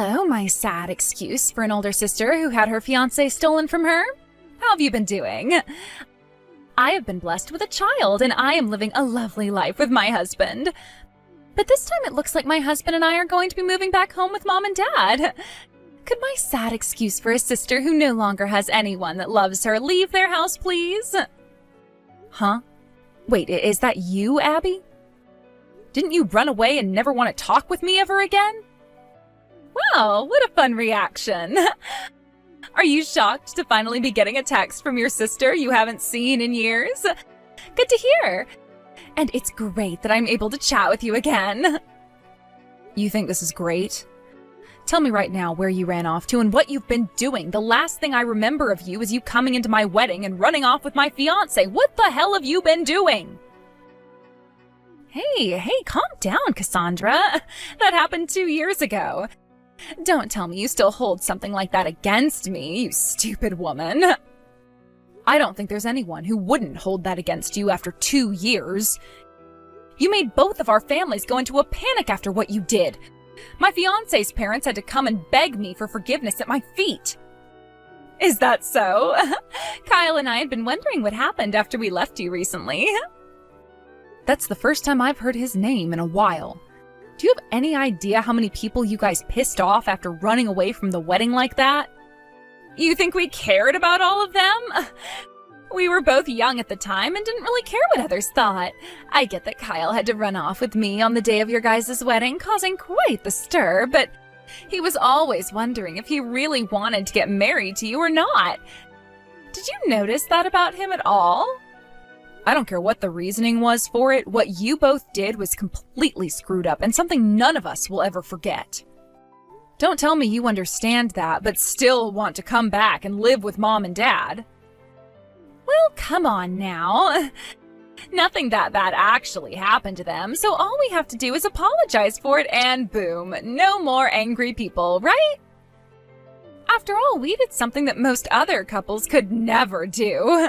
Hello, my sad excuse for an older sister who had her fiancé stolen from her. How have you been doing? I have been blessed with a child, and I am living a lovely life with my husband. But this time it looks like my husband and I are going to be moving back home with Mom and Dad. Could my sad excuse for a sister who no longer has anyone that loves her leave their house, please? Huh? Wait, is that you, Abby? Didn't you run away and never want to talk with me ever again? Wow, what a fun reaction. Are you shocked to finally be getting a text from your sister you haven't seen in years? Good to hear. And it's great that I'm able to chat with you again. You think this is great? Tell me right now where you ran off to and what you've been doing. The last thing I remember of you is you coming into my wedding and running off with my fiancé. What the hell have you been doing? Hey, calm down, Cassandra. That happened 2 years ago. Don't tell me you still hold something like that against me, you stupid woman. I don't think there's anyone who wouldn't hold that against you after 2 years. You made both of our families go into a panic after what you did. My fiancé's parents had to come and beg me for forgiveness at my feet. Is that so? Kyle and I had been wondering what happened after we left you recently. That's the first time I've heard his name in a while. Do you have any idea how many people you guys pissed off after running away from the wedding like that? You think we cared about all of them? We were both young at the time and didn't really care what others thought. I get that Kyle had to run off with me on the day of your guys' wedding, causing quite the stir, but he was always wondering if he really wanted to get married to you or not. Did you notice that about him at all? I don't care what the reasoning was for it, what you both did was completely screwed up and something none of us will ever forget. Don't tell me you understand that, but still want to come back and live with Mom and Dad. Well, come on now. Nothing that bad actually happened to them, so all we have to do is apologize for it and boom, no more angry people, right? After all, we did something that most other couples could never do.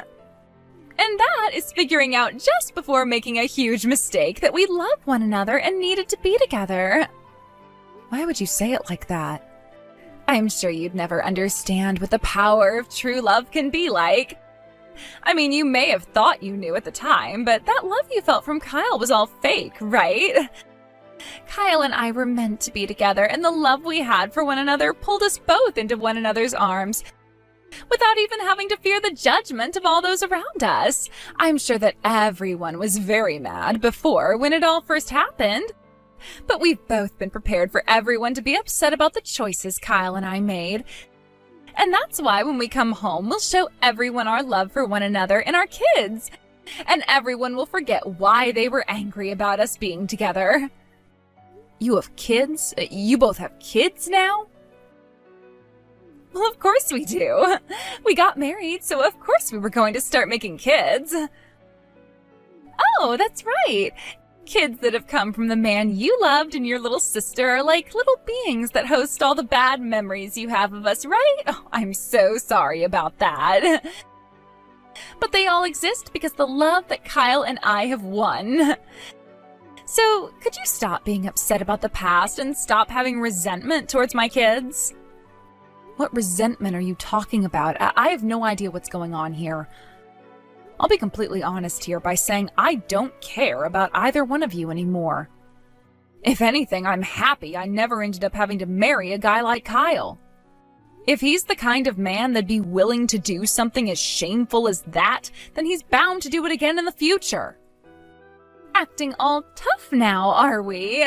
And that is figuring out just before making a huge mistake that we love one another and needed to be together. Why would you say it like that? I'm sure you'd never understand what the power of true love can be like. I mean, you may have thought you knew at the time, but that love you felt from Kyle was all fake, right? Kyle and I were meant to be together, and the love we had for one another pulled us both into one another's arms, without even having to fear the judgment of all those around us. I'm sure that everyone was very mad before when it all first happened. But we've both been prepared for everyone to be upset about the choices Kyle and I made. And that's why when we come home, we'll show everyone our love for one another and our kids. And everyone will forget why they were angry about us being together. You have kids? You both have kids now? Well, of course we do. We got married, so of course we were going to start making kids. Oh, that's right. Kids that have come from the man you loved and your little sister are like little beings that host all the bad memories you have of us, right? Oh, I'm so sorry about that. But they all exist because the love that Kyle and I have won. So, could you stop being upset about the past and stop having resentment towards my kids? What resentment are you talking about? I have no idea what's going on here. I'll be completely honest here by saying I don't care about either one of you anymore. If anything, I'm happy I never ended up having to marry a guy like Kyle. If he's the kind of man that'd be willing to do something as shameful as that, then he's bound to do it again in the future. Acting all tough now, are we?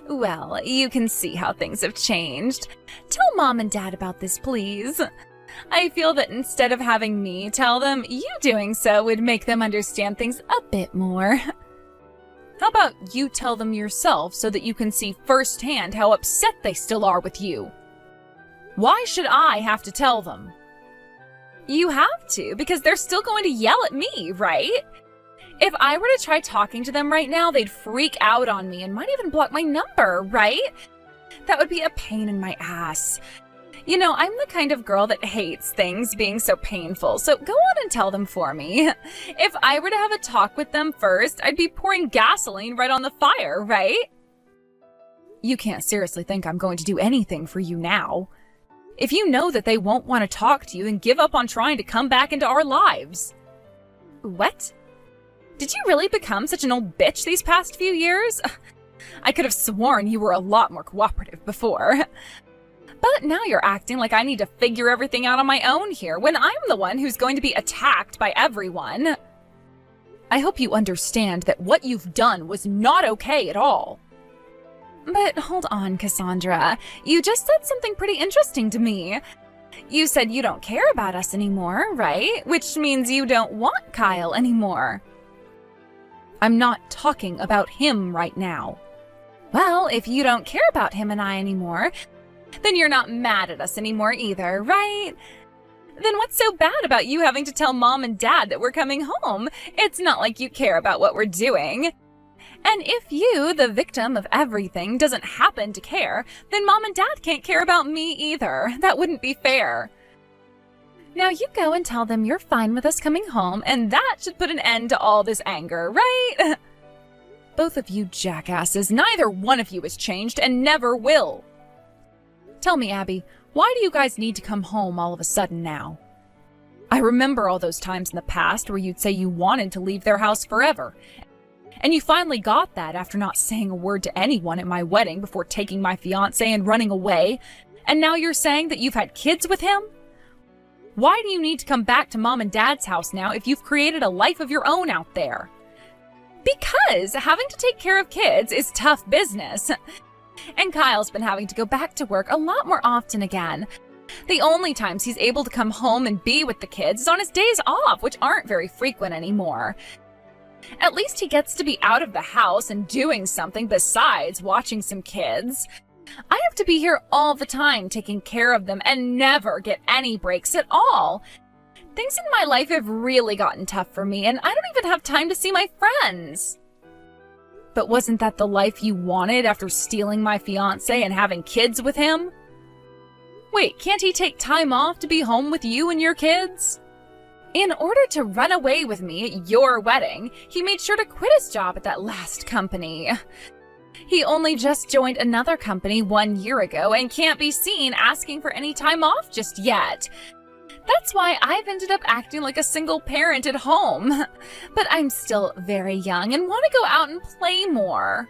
Well, you can see how things have changed. Tell Mom and Dad about this, please. I feel that instead of having me tell them, you doing so would make them understand things a bit more. How about you tell them yourself so that you can see firsthand how upset they still are with you? Why should I have to tell them? You have to, because they're still going to yell at me, right? If I were to try talking to them right now, they'd freak out on me and might even block my number, right? That would be a pain in my ass. You know, I'm the kind of girl that hates things being so painful, so go on and tell them for me. If I were to have a talk with them first, I'd be pouring gasoline right on the fire, right? You can't seriously think I'm going to do anything for you now. If you know that they won't want to talk to you, then give up on trying to come back into our lives. What? Did you really become such an old bitch these past few years? I could have sworn you were a lot more cooperative before. But now you're acting like I need to figure everything out on my own here, when I'm the one who's going to be attacked by everyone. I hope you understand that what you've done was not okay at all. But hold on, Cassandra. You just said something pretty interesting to me. You said you don't care about us anymore, right? Which means you don't want Kyle anymore. I'm not talking about him right now. Well, if you don't care about him and I anymore, then you're not mad at us anymore either, right? Then what's so bad about you having to tell Mom and Dad that we're coming home? It's not like you care about what we're doing. And if you, the victim of everything, doesn't happen to care, then Mom and Dad can't care about me either. That wouldn't be fair. Now you go and tell them you're fine with us coming home, and that should put an end to all this anger, right? Both of you jackasses, neither one of you has changed and never will. Tell me, Abby, why do you guys need to come home all of a sudden now? I remember all those times in the past where you'd say you wanted to leave their house forever. And you finally got that after not saying a word to anyone at my wedding before taking my fiancé and running away. And now you're saying that you've had kids with him? Why do you need to come back to Mom and Dad's house now if you've created a life of your own out there? Because having to take care of kids is tough business. And Kyle's been having to go back to work a lot more often again. The only times he's able to come home and be with the kids is on his days off, which aren't very frequent anymore. At least he gets to be out of the house and doing something besides watching some kids. I have to be here all the time taking care of them and never get any breaks at all. Things in my life have really gotten tough for me, and I don't even have time to see my friends. But wasn't that the life you wanted after stealing my fiancé and having kids with him? Wait, can't he take time off to be home with you and your kids? In order to run away with me at your wedding, he made sure to quit his job at that last company. He only just joined another company 1 year ago and can't be seen asking for any time off just yet. That's why I've ended up acting like a single parent at home. But I'm still very young and want to go out and play more.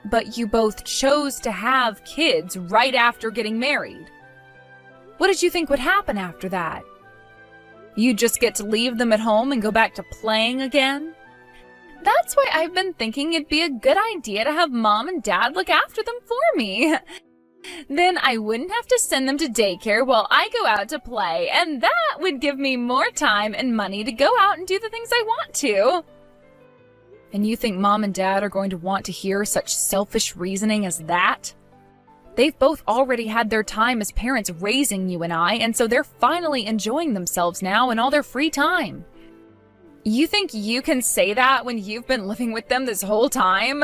But you both chose to have kids right after getting married. What did you think would happen after that? You just get to leave them at home and go back to playing again? That's why I've been thinking it'd be a good idea to have Mom and Dad look after them for me. Then I wouldn't have to send them to daycare while I go out to play, and that would give me more time and money to go out and do the things I want to. And you think Mom and Dad are going to want to hear such selfish reasoning as that? They've both already had their time as parents raising you and I, and so they're finally enjoying themselves now in all their free time. You think you can say that when you've been living with them this whole time?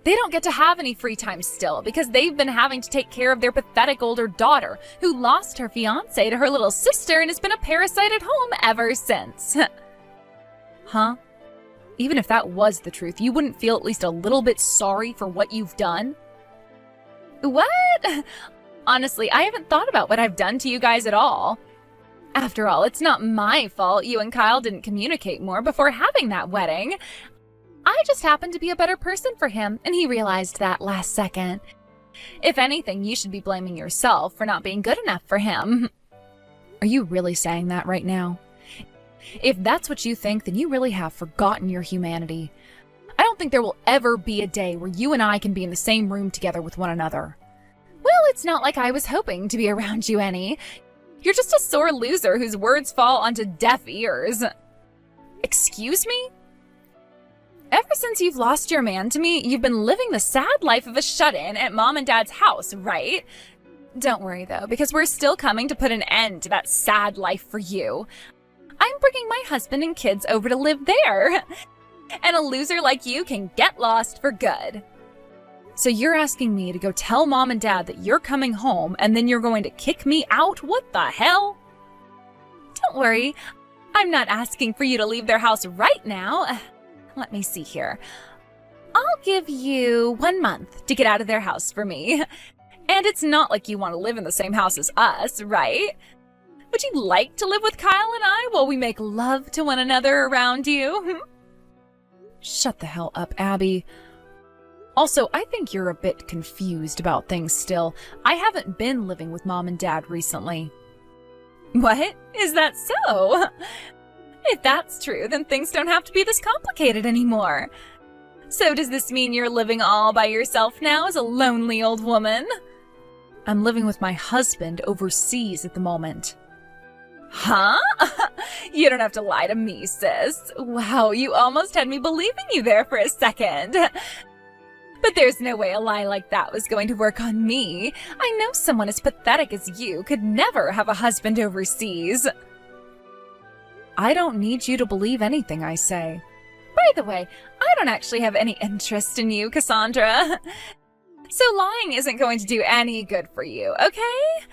They don't get to have any free time still because they've been having to take care of their pathetic older daughter who lost her fiancé to her little sister and has been a parasite at home ever since. Huh? Even if that was the truth, you wouldn't feel at least a little bit sorry for what you've done? What? Honestly, I haven't thought about what I've done to you guys at all. After all, it's not my fault you and Kyle didn't communicate more before having that wedding. I just happened to be a better person for him, and he realized that last second. If anything, you should be blaming yourself for not being good enough for him. Are you really saying that right now? If that's what you think, then you really have forgotten your humanity. I don't think there will ever be a day where you and I can be in the same room together with one another. Well, it's not like I was hoping to be around you any. You're just a sore loser whose words fall onto deaf ears. Excuse me? Ever since you've lost your man to me, you've been living the sad life of a shut-in at Mom and Dad's house, right? Don't worry, though, because we're still coming to put an end to that sad life for you. I'm bringing my husband and kids over to live there. And a loser like you can get lost for good. So you're asking me to go tell Mom and Dad that you're coming home and then you're going to kick me out? What the hell? Don't worry. I'm not asking for you to leave their house right now. Let me see here. I'll give you 1 month to get out of their house for me. And it's not like you want to live in the same house as us, right? Would you like to live with Kyle and I while we make love to one another around you? Shut the hell up, Abby. Also, I think you're a bit confused about things still. I haven't been living with Mom and Dad recently. What? Is that so? If that's true, then things don't have to be this complicated anymore. So does this mean you're living all by yourself now as a lonely old woman? I'm living with my husband overseas at the moment. Huh? You don't have to lie to me, sis. Wow, you almost had me believing you there for a second. But there's no way a lie like that was going to work on me. I know someone as pathetic as you could never have a husband overseas. I don't need you to believe anything I say. By the way, I don't actually have any interest in you, Cassandra. So lying isn't going to do any good for you, okay?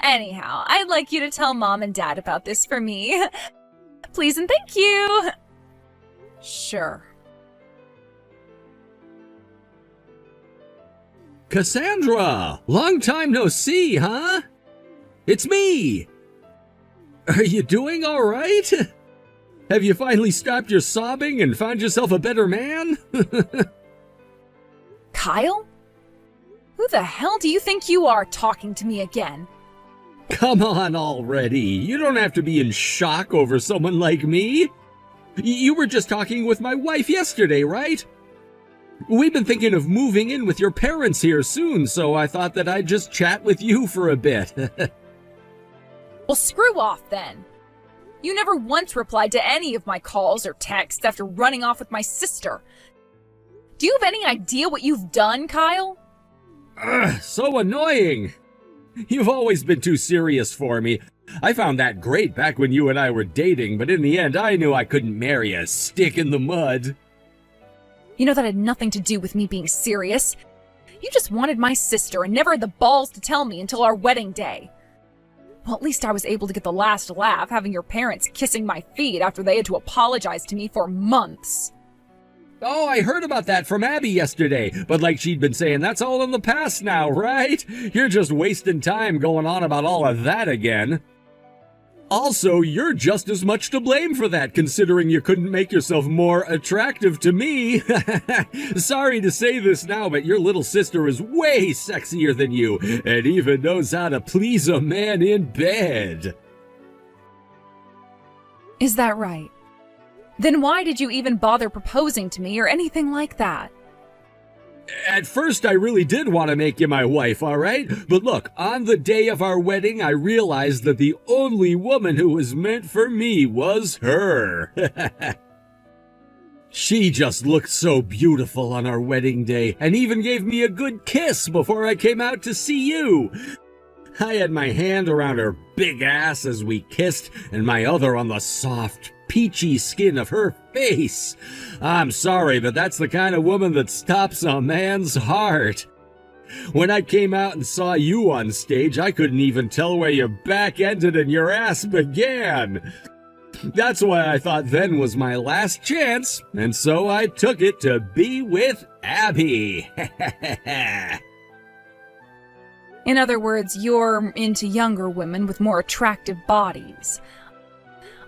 Anyhow, I'd like you to tell Mom and Dad about this for me. Please and thank you. Sure. Cassandra! Long time no see, huh? It's me! Are you doing all right? Have you finally stopped your sobbing and found yourself a better man? Kyle? Who the hell do you think you are talking to me again? Come on already. You don't have to be in shock over someone like me. You were just talking with my wife yesterday, right? We've been thinking of moving in with your parents here soon, so I thought that I'd just chat with you for a bit. Well, screw off then. You never once replied to any of my calls or texts after running off with my sister. Do you have any idea what you've done, Kyle? Ugh, so annoying. You've always been too serious for me. I found that great back when you and I were dating, but in the end I knew I couldn't marry a stick in the mud. You know that had nothing to do with me being serious. You just wanted my sister and never had the balls to tell me until our wedding day. Well, at least I was able to get the last laugh having your parents kissing my feet after they had to apologize to me for months. Oh, I heard about that from Abby yesterday, but like she'd been saying, that's all in the past now, right? You're just wasting time going on about all of that again. Also, you're just as much to blame for that, considering you couldn't make yourself more attractive to me. Sorry to say this now, but your little sister is way sexier than you, and even knows how to please a man in bed. Is that right? Then why did you even bother proposing to me or anything like that? At first, I really did want to make you my wife, all right? But look, on the day of our wedding, I realized that the only woman who was meant for me was her. She just looked so beautiful on our wedding day, and even gave me a good kiss before I came out to see you. I had my hand around her big ass as we kissed, and my other on the soft, peachy skin of her face. I'm sorry, but that's the kind of woman that stops a man's heart. When I came out and saw you on stage, I couldn't even tell where your back ended and your ass began. That's why I thought then was my last chance, and so I took it to be with Abby. In other words, you're into younger women with more attractive bodies.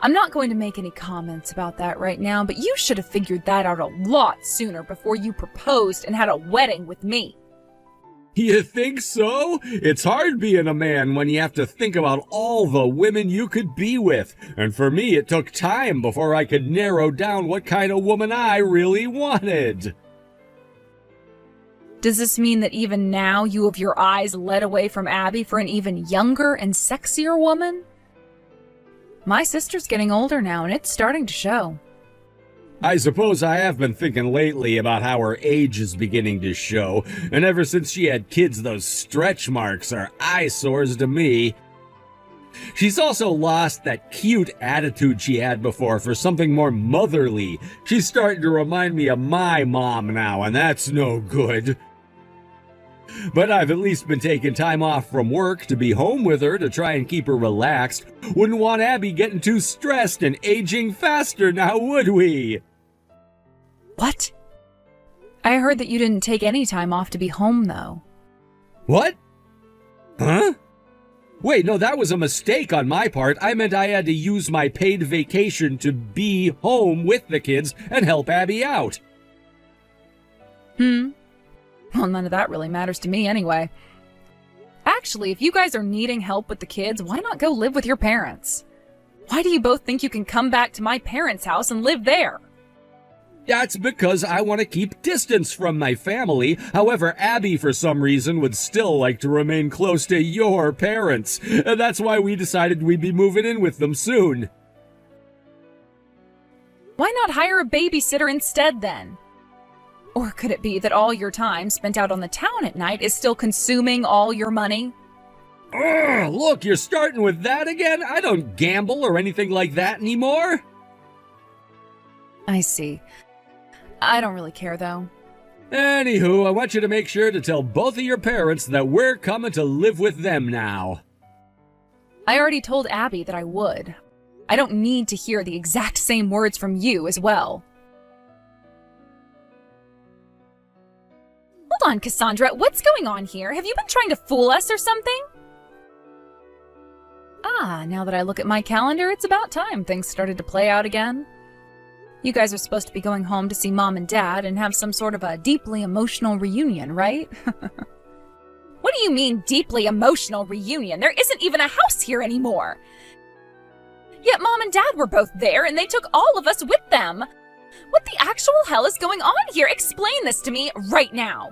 I'm not going to make any comments about that right now, but you should have figured that out a lot sooner before you proposed and had a wedding with me. You think so? It's hard being a man when you have to think about all the women you could be with. And for me, it took time before I could narrow down what kind of woman I really wanted. Does this mean that even now you have your eyes led away from Abby for an even younger and sexier woman? My sister's getting older now, and it's starting to show. I suppose I have been thinking lately about how her age is beginning to show, and ever since she had kids, those stretch marks are eyesores to me. She's also lost that cute attitude she had before for something more motherly. She's starting to remind me of my mom now, and that's no good. But I've at least been taking time off from work to be home with her to try and keep her relaxed. Wouldn't want Abby getting too stressed and aging faster now, would we? What? I heard that you didn't take any time off to be home, though. What? Huh? Wait, no, that was a mistake on my part. I meant I had to use my paid vacation to be home with the kids and help Abby out. Well, none of that really matters to me anyway. Actually, if you guys are needing help with the kids, why not go live with your parents? Why do you both think you can come back to my parents' house and live there? That's because I want to keep distance from my family. However, Abby, for some reason, would still like to remain close to your parents. And that's why we decided we'd be moving in with them soon. Why not hire a babysitter instead, then? Or could it be that all your time spent out on the town at night is still consuming all your money? Ugh, look, you're starting with that again? I don't gamble or anything like that anymore. I see. I don't really care, though. Anywho, I want you to make sure to tell both of your parents that we're coming to live with them now. I already told Abby that I would. I don't need to hear the exact same words from you as well. Hold on, Cassandra. What's going on here? Have you been trying to fool us or something? Now that I look at my calendar, it's about time things started to play out again. You guys are supposed to be going home to see Mom and Dad and have some sort of a deeply emotional reunion, right? What do you mean, deeply emotional reunion? There isn't even a house here anymore. Yet Mom and Dad were both there, and they took all of us with them. What the actual hell is going on here? Explain this to me right now.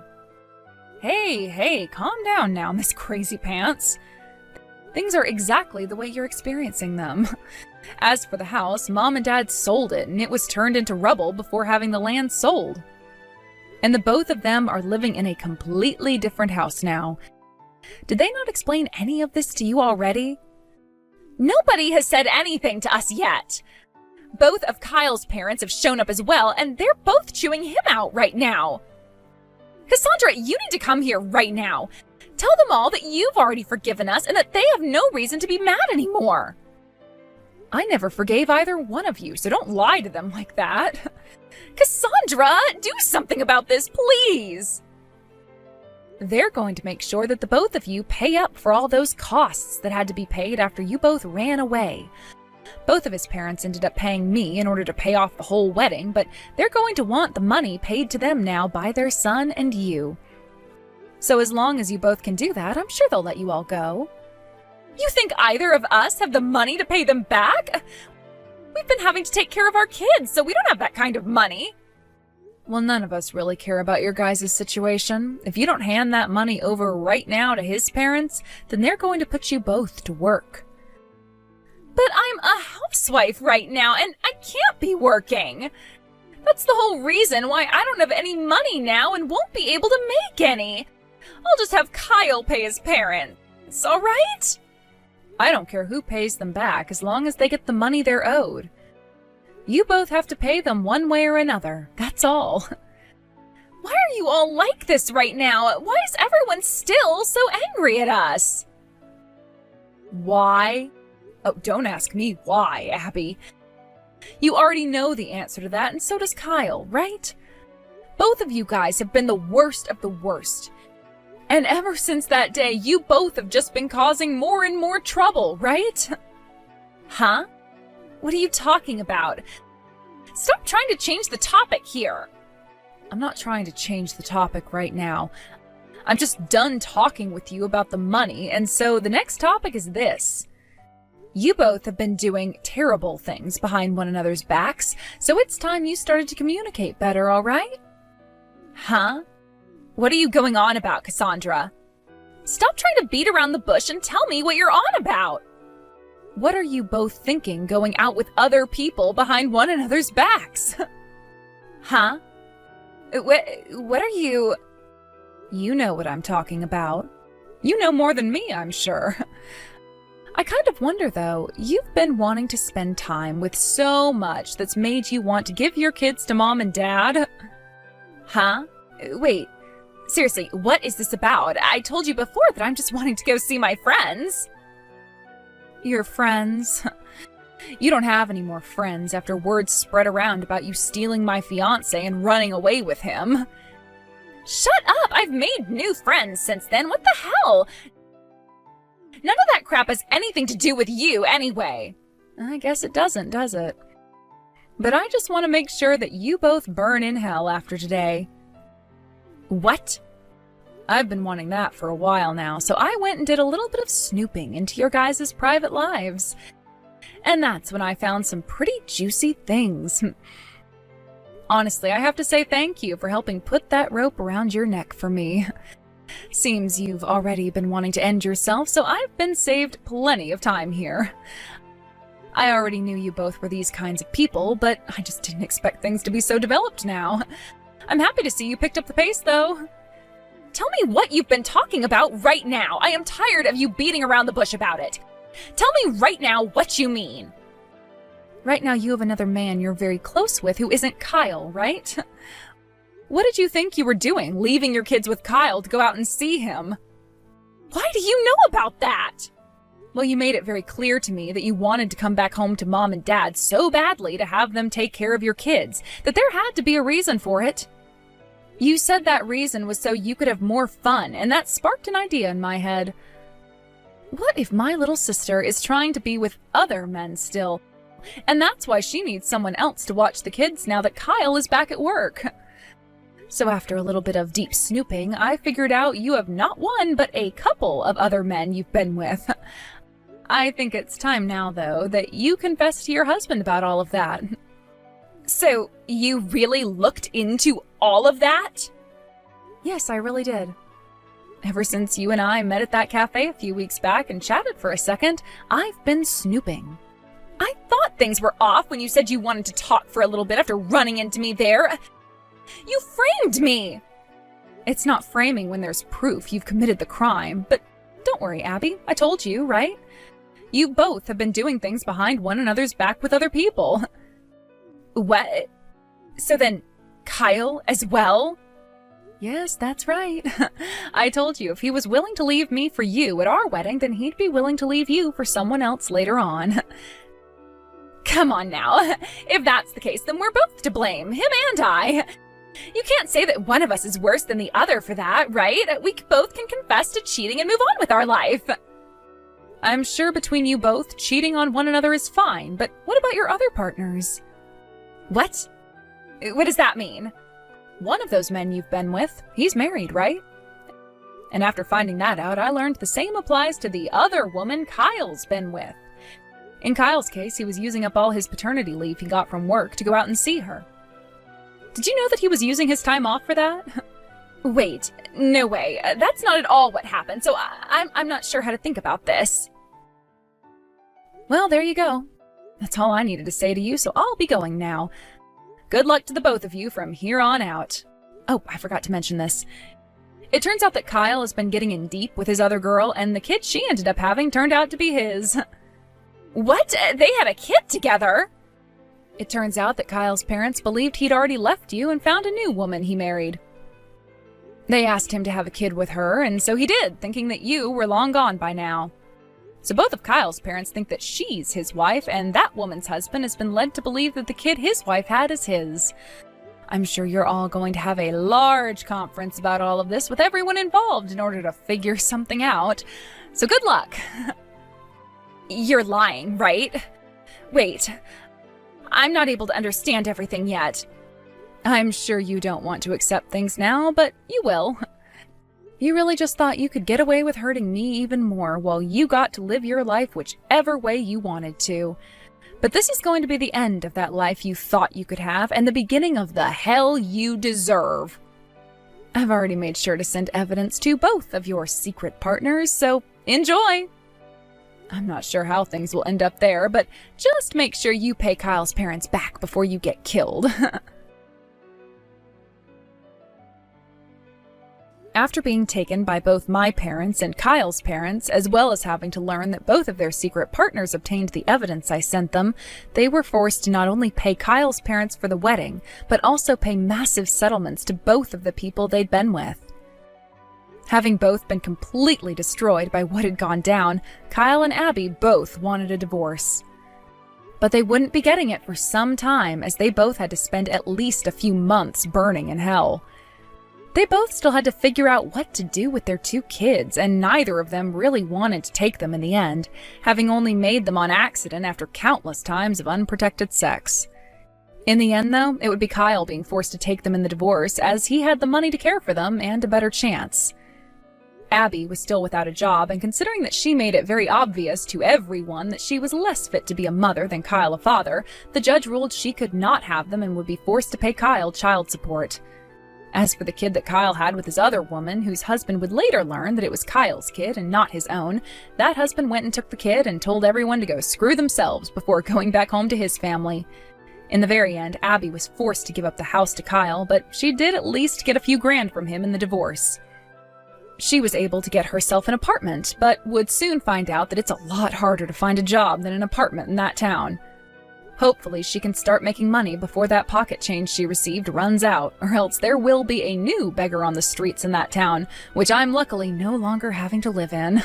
Hey, calm down now, Miss Crazy Pants. Things are exactly the way you're experiencing them. As for the house, Mom and Dad sold it, and it was turned into rubble before having the land sold. And the both of them are living in a completely different house now. Did they not explain any of this to you already? Nobody has said anything to us yet. Both of Kyle's parents have shown up as well, and they're both chewing him out right now. Cassandra, you need to come here right now. Tell them all that you've already forgiven us and that they have no reason to be mad anymore. I never forgave either one of you, so don't lie to them like that. Cassandra, do something about this, please. They're going to make sure that the both of you pay up for all those costs that had to be paid after you both ran away. Both of his parents ended up paying me in order to pay off the whole wedding, but they're going to want the money paid to them now by their son and you. So as long as you both can do that, I'm sure they'll let you all go. You think either of us have the money to pay them back? We've been having to take care of our kids, so we don't have that kind of money. Well, none of us really care about your guys' situation. If you don't hand that money over right now to his parents, then they're going to put you both to work. But I'm a housewife right now, and I can't be working. That's the whole reason why I don't have any money now and won't be able to make any. I'll just have Kyle pay his parents, all right? I don't care who pays them back as long as they get the money they're owed. You both have to pay them one way or another, that's all. Why are you all like this right now? Why is everyone still so angry at us? Why? Oh, don't ask me why, Abby. You already know the answer to that, and so does Kyle, right? Both of you guys have been the worst of the worst. And ever since that day, you both have just been causing more and more trouble, right? Huh? What are you talking about? Stop trying to change the topic here. I'm not trying to change the topic right now. I'm just done talking with you about the money, and so the next topic is this. You both have been doing terrible things behind one another's backs, so it's time you started to communicate better, all right? Huh? What are you going on about, Cassandra? Stop trying to beat around the bush and tell me what you're on about. What are you both thinking going out with other people behind one another's backs? Huh? What are you... You know what I'm talking about. You know more than me, I'm sure. I kind of wonder, though, you've been wanting to spend time with so much that's made you want to give your kids to Mom and Dad. Huh? Wait, seriously, what is this about? I told you before that I'm just wanting to go see my friends. Your friends? You don't have any more friends after words spread around about you stealing my fiancé and running away with him. Shut up! I've made new friends since then. What the hell? None of that crap has anything to do with you anyway. I guess it doesn't, does it? But I just want to make sure that you both burn in hell after today. What? I've been wanting that for a while now, so I went and did a little bit of snooping into your guys' private lives. And that's when I found some pretty juicy things. Honestly, I have to say thank you for helping put that rope around your neck for me. Seems you've already been wanting to end yourself, so I've been saved plenty of time here. I already knew you both were these kinds of people, but I just didn't expect things to be so developed now. I'm happy to see you picked up the pace, though. Tell me what you've been talking about right now. I am tired of you beating around the bush about it. Tell me right now what you mean. Right now you have another man you're very close with who isn't Kyle, right? What did you think you were doing, leaving your kids with Kyle to go out and see him? Why do you know about that? Well, you made it very clear to me that you wanted to come back home to Mom and Dad so badly to have them take care of your kids, that there had to be a reason for it. You said that reason was so you could have more fun, and that sparked an idea in my head. What if my little sister is trying to be with other men still, and that's why she needs someone else to watch the kids now that Kyle is back at work? So after a little bit of deep snooping, I figured out you have not one, but a couple of other men you've been with. I think it's time now, though, that you confess to your husband about all of that. So, you really looked into all of that? Yes, I really did. Ever since you and I met at that cafe a few weeks back and chatted for a second, I've been snooping. I thought things were off when you said you wanted to talk for a little bit after running into me there. You framed me! It's not framing when there's proof you've committed the crime, but don't worry, Abby. I told you, right? You both have been doing things behind one another's back with other people. What? So then, Kyle as well? Yes, that's right. I told you if he was willing to leave me for you at our wedding, then he'd be willing to leave you for someone else later on. Come on now. If that's the case, then we're both to blame, him and I. You can't say that one of us is worse than the other for that, right? We both can confess to cheating and move on with our life. I'm sure between you both, cheating on one another is fine, but what about your other partners? What? What does that mean? One of those men you've been with, he's married, right? And after finding that out, I learned the same applies to the other woman Kyle's been with. In Kyle's case, he was using up all his paternity leave he got from work to go out and see her. Did you know that he was using his time off for that? Wait, no way. That's not at all what happened, so I'm not sure how to think about this. Well, there you go. That's all I needed to say to you, so I'll be going now. Good luck to the both of you from here on out. Oh, I forgot to mention this. It turns out that Kyle has been getting in deep with his other girl, and the kid she ended up having turned out to be his. What? They had a kid together? It turns out that Kyle's parents believed he'd already left you and found a new woman he married. They asked him to have a kid with her, and so he did, thinking that you were long gone by now. So both of Kyle's parents think that she's his wife, and that woman's husband has been led to believe that the kid his wife had is his. I'm sure you're all going to have a large conference about all of this with everyone involved in order to figure something out. So good luck. You're lying, right? Wait, I'm not able to understand everything yet. I'm sure you don't want to accept things now, but you will. You really just thought you could get away with hurting me even more while you got to live your life whichever way you wanted to. But this is going to be the end of that life you thought you could have and the beginning of the hell you deserve. I've already made sure to send evidence to both of your secret partners, so enjoy! I'm not sure how things will end up there, but just make sure you pay Kyle's parents back before you get killed. After being taken by both my parents and Kyle's parents, as well as having to learn that both of their secret partners obtained the evidence I sent them, they were forced to not only pay Kyle's parents for the wedding, but also pay massive settlements to both of the people they'd been with. Having both been completely destroyed by what had gone down, Kyle and Abby both wanted a divorce. But they wouldn't be getting it for some time, as they both had to spend at least a few months burning in hell. They both still had to figure out what to do with their 2 kids, and neither of them really wanted to take them in the end, having only made them on accident after countless times of unprotected sex. In the end, though, it would be Kyle being forced to take them in the divorce, as he had the money to care for them and a better chance. Abby was still without a job, and considering that she made it very obvious to everyone that she was less fit to be a mother than Kyle a father, the judge ruled she could not have them and would be forced to pay Kyle child support. As for the kid that Kyle had with his other woman, whose husband would later learn that it was Kyle's kid and not his own, that husband went and took the kid and told everyone to go screw themselves before going back home to his family. In the very end, Abby was forced to give up the house to Kyle, but she did at least get a few grand from him in the divorce. She was able to get herself an apartment, but would soon find out that it's a lot harder to find a job than an apartment in that town. Hopefully she can start making money before that pocket change she received runs out, or else there will be a new beggar on the streets in that town, which I'm luckily no longer having to live in.